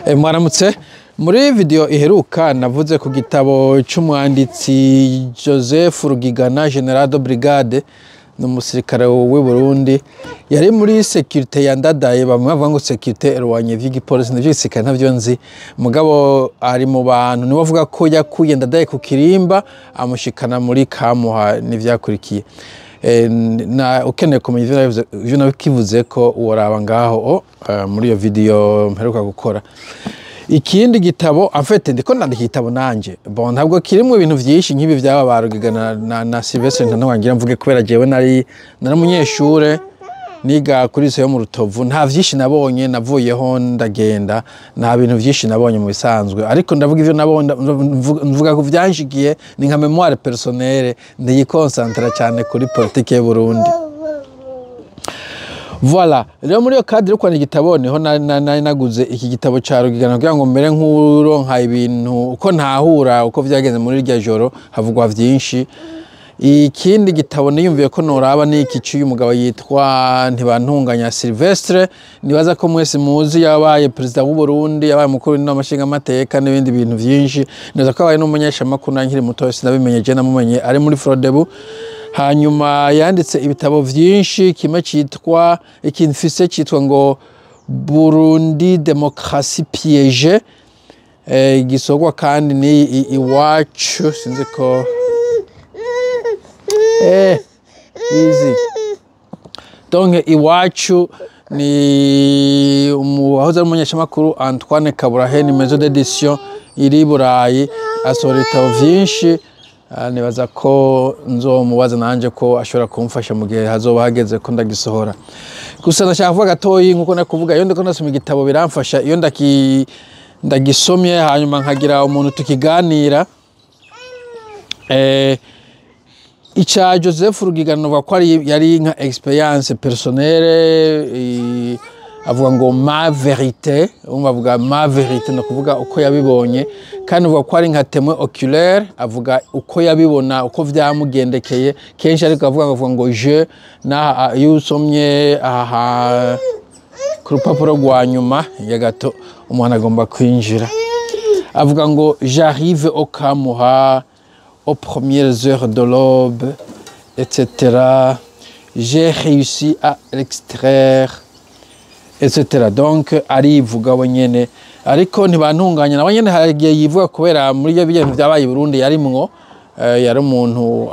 Mwaramutse muri video iheruka navuze ku gitabo c'umwanditsi Joseph Rugigana General de Brigade n'umusirikare w'u Burundi yari muri sécurité yandadaye bamwe bavuga ngo sécurité erwanye vy'igipolisi n'ivy'igisirikare ntavyo nzi mugabo ari mu bantu nibo bavuga ko yakuye ndadaye ku Kirimba amushikana muri Kamuha n'ivyakurikiye na ukeneye kumenya ivyo nakivuze ko woraba ngaho muri iyo video mperuka gukora. Ikindi gitabo en fait ndiko ndandika igitabo nanje bon ntabwo kirimo ibintu vyinshi nk'ibi vyaba barugigana na Sylvestre ntanwangira mvuge kubera jewe nari umunyeshure niga kuri yo mu Rutovu nta vyinshi nabonye navuyeho ndagenda nta bintu vyinshi nabonye mu bisanzwe ariko ndavuga ivyo nabonye mvuga ko vyanshikiye ni nka memoire personnelle ndiyikoncentra cyane kuri politique y'u Burundi. Voilà, rero muri yo cadre kwa igitabo niho naguze iki gitabo ca Rugigana kugira ngo mbere nk'uronka ibintu uko ntahura uko vyagenze muri irya joro havugwa vyinshi. Ikindi gitabo niyumviye ko noraba ni iki cy'uyu mugabo yitwa Ntibantunganya Sylvestre nibaza ko mwese muzi yabaye president w'u Burundi yabaye mukuru n'amashinga amateka n'ibindi bintu vyinshi nibaza ko abaye n'umunyesha makuru nankiri muto sinabimenye je namumenye ari muri Frodebu. Hanyuma yanditse ibitabo vyinshi kimwe citwa ikinfise citwa ngo Burundi Démocratie piégée gisogwa kandi ni Iwacu sinzi ko easy donc Iwacu ni umuhoza n'umunyeshamakuru Antoine Kaburahe maison d'édition iri Burayi asohora ibitabo vyinshi. Nibaza ko nzomubaza nanje ko ashobora kumfasha mu gihe hazoba hageze ko ndagisohora. Gusa ndashaka kuvuga gatoyi nkuko nakuvuga iyo ndiko nasoma igitabo biramfasha iyo ndagisomye hanyuma nkagira umuntu tukiganira. Ica Joseph Rugigana ko yari nka experience personnelle avuga ngo ma vérité bavuga ma vérité no kuvuga uko yabibonye kandi uvuga ko ari nka témoin oculaire avuga uko yabibona uko vyamugendekeye kenshi ariko avuga ngo je na yusomye aha ku rupapuro rwa nyuma ya gato umuntu agomba kwinjira avuga ngo j'arrive au Kamuha aux premières heures de l'aube etc. J'ai réussi à l'extraire etc. Donc arivuga wenyene ariko ntibantunganya na wenyene hagiye yivuga kubera muri iyo bintu byabaye Burundi yarimwo yari umuntu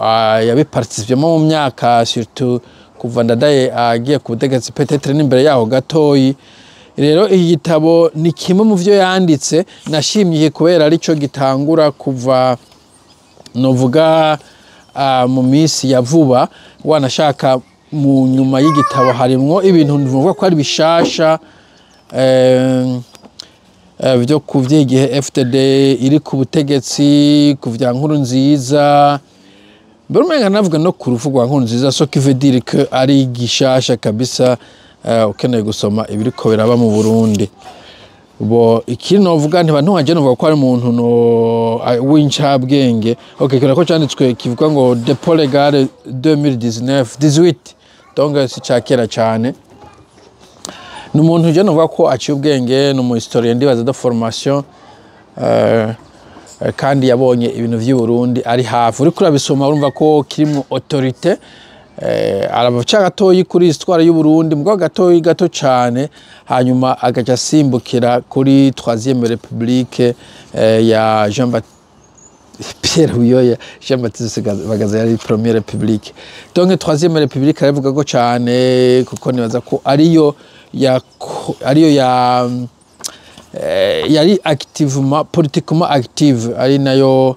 yabiparticipemo mu myaka surtout kuva ndadaye agiye ku butegetsi peut-être n'imbere yaho gatoyi. Rero iyi gitabo ni kimwe mu vyo yanditse nashimye kubera arico gitangura kuva novuga mu misi ya vuba wanashaka mu nyuma y'igitabo harimwo ibintu bivuga ko ari bishasha byo kuvyigihe FTD iri ku butegetsi kuvya Nkurunziza mbere navuga no ku rufu rwa Nkurunziza so qui veut dire que ari gishasha kabisa ukeneye gusoma ibiriko biraba mu Burundi. Bo iki novuga ntibantunganje novuga ko ari umuntu w'incabwenge kira ko cyanditswe kivuga ngo Dépôt légal 2019-18 donc si cyakera cyane n'umuntu je novuga ko aciye ubwenge no mu historien ndibaza de formation kandi yabonye ibintu vy'u Burundi ari hafi uri kurabisoma urumva ko kirimo autorité arabaca gatoyi kuri histoire y'u Burundi mugabo gatoyi gato cyane hanyuma agaca asimbukira kuri 3e République ya Pierre Buyoya Jean Baptiste Bagaza yari 1e République donc 3e République aravuga ko cyane kuko nibaza ko ariyo yari activement politiquement active ari nayo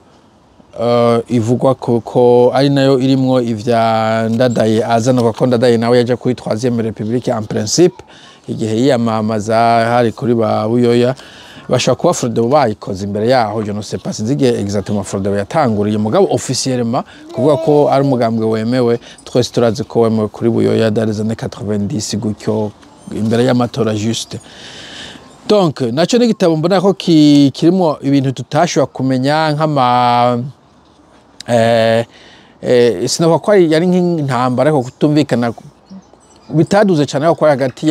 ivugwa ko ari nayo irimwo ivya ndadaye azana ko ndadaye nawe yaje kuri 3e République en principe igihe yiyamamaza hari kuri ba Buyoya bashaka kuba Frodebu bayikoze imbere yaho je ne sais pas sinzige exactement Frodebu yatanguriye mugabo officiellement kuvuga ko ari umugambwe wemewe twese turazi ko wemewe kuri Buyoya dans les années 90 gutyo imbere y'amatora juste. Donc naco ni gitabo mbona ko kirimo ibintu tutashobora kumenya nk'ama sinavuga ko yari nk'intambara ko kutumvikana bitaduze cyane ko hagati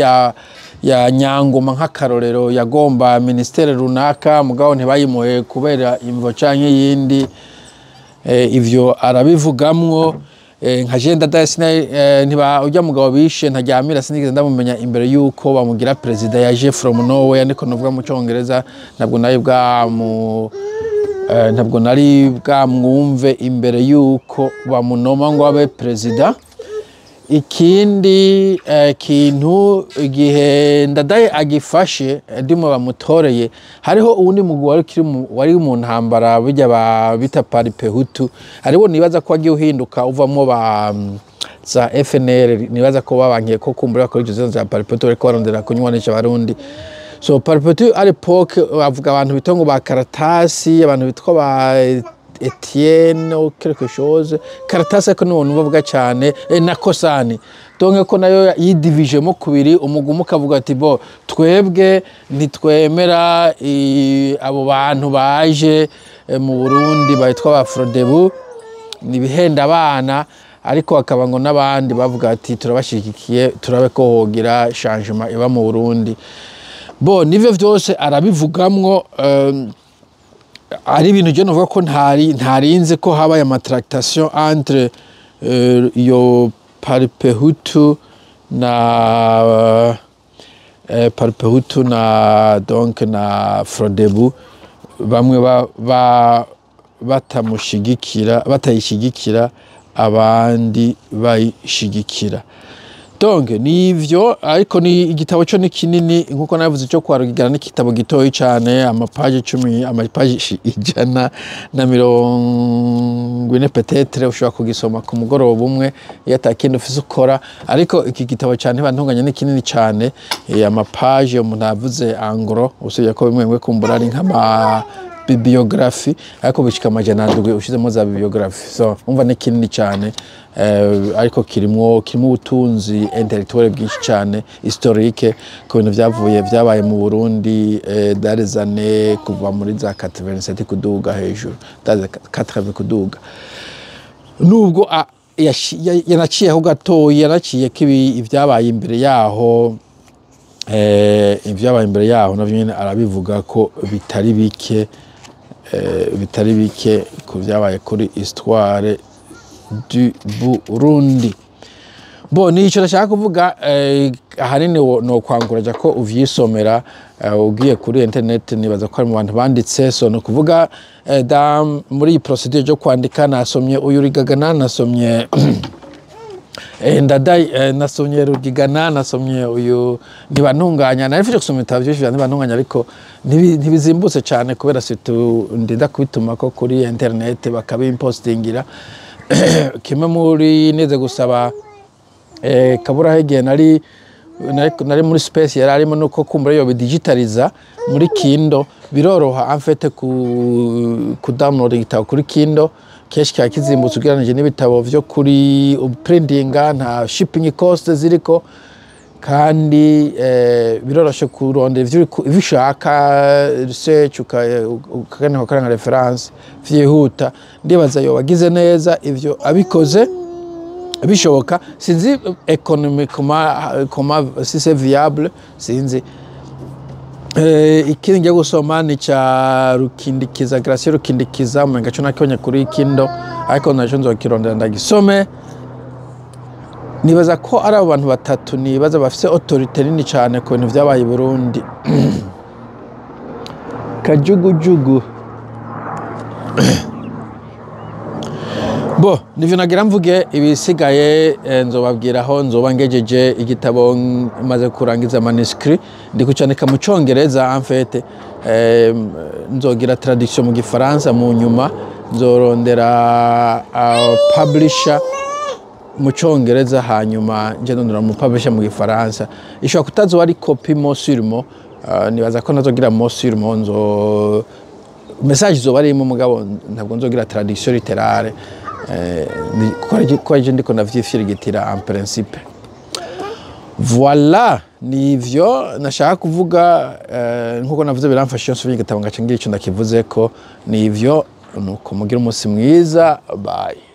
ya Nyangoma nk'akarorero yagomba ministere runaka mugabo ntibayimuhe kubera imvo canke yindi ivyo arabivugamwo nka Jenda Dasina ntiba ujya mugabo bishe ntaryamira sinigeze ndamumenya imbere yuko bamugira president yaje from nowhere niko novuga mu Cyongereza ntabwo nari bwamwumve imbere yuko bamunoma ngo abe president. Ikindi kintu igihe Ndadaye agifashe ndimo bamutoreye hariho uwundi mugwi wari mu ntambara bijya bita Paripehutu aribo nibaza ko agiye uhinduka uvamo ba za FNL nibaza ko babankiye ko kumbura ko izo za Paripehutu ariko barondera kunywanisha abarundi. So Paripehutu à l'époque bavuga abantu bitongo ba Karatasi abantu bitwa ba Etienne ou quelque chose Karatasi ko n'umuntu bavuga cyane na Kosani donc ko nayo yidivije mo kubiri umugumu kavuga ati bo twebwe nitwemera abo bantu baje mu Burundi bayitwa ba Frodebu nibihenda abana ariko akaba ngo nabandi bavuga ati turabashigikiye turabe ko hogira changement iba mu Burundi. Bo nivyo vyose arabivugamwo ari ibintu je novuga ko ntarinze ko habaye amatractation entre yo Paripehutu na donc na Frodebu bamwe batayishigikira abandi bayishigikira. Donc nivyo ariko ni igitabo cyo ni kinini nkuko navuze cyo kwarugigana ni kitabo gitoyi cyane amapaje 10 amapaje 140 peut-être ushobora kugisoma ku mugoroba umwe yatakindi ufise ukora ariko iki gitabo cyane bantunganya ni kinini cyane amapaje umuntu avuze angro usubye ko bimwe kumbura ari nk'ama bibliography ariko bishika amajana ndugwe ushizemo za bibliography so umva ni kinini cyane ariko kirimo ubutunzi intellectuel bwinshi cyane historique ko bintu byabaye mu Burundi darizane kuva muri za 87 kuduga hejuru daze 80 kuduga nubwo yanaciyeho gatoyi yanaciye kibi ibyabaye imbere yaho ibyabaye imbere yaho navyo nyene arabivuga ko bitari bike ku byabaye kuri histoire du Burundi. Bo nico nashaka kuvuga ahanini no kwanguraje ko uvyisomera ugiye kuri internet nibaza ko ari mu bantu banditse so no kuvuga muri procedure yo kwandika nasomye uyu Rigagana nasomye Ndadaye nasomye Rugigana nasomye uyu ntibantunganya narifite gusoma ibitabo byinshi ntibantunganya ariko ntibizimbutse cyane kubera ndinda kubituma ko kuri internet bakabimpostingira kimwe muri neze gusaba Kabura Hege nari muri space yararimo nuko kumbura yo digitaliza muri Kindle biroroha en fait ku download igitabo kuri Kindle keshi cya kizimbutse ugereranije n'ibitabo byo kuri printinga nta shipping cost ziriko kandi biroroshe kurondera ivyo bishaka research ukagana nka reference vyihuta ndibaza yo wagize neza ivyo abikoze bishoboka sinzi economiquement si c'est viable sinzi ikindi ngiye gusoma ni cha Rukindikiza Gracie Rukindikiza umenga cyo nakibonye kuri Kindle ariko naco nzokirondera ndagisome nibaza ko ari abantu batatu nibaza bafise autorité nini cyane ku bintu byabaye i Burundi Kajugujugu bo nivyo nagira mvuge ibisigaye nzobabwiraho nzoba ngejeje igitabo maze kurangiza manuscrit ndikucanika mu Cyongereza en fait nzogira traduction mu Gifaransa mu nyuma nzorondera publisher mu Cyongereza hanyuma nje ndondera mu publisher mu Gifaransa ishobora kutazo ari copy mo sûrement nibaza ko nazogira mo sûrement nzo message zo bari mu mugabo ntabwo nzogira traduction littéraire kwa je ndiko navyifirigitira en principe. Voilà nivyo nashaka kuvuga nkuko navuze biramfasha nsubye igitabo ngace ngira ico ndakivuze ko nivyo nuko mugira umunsi mwiza bye.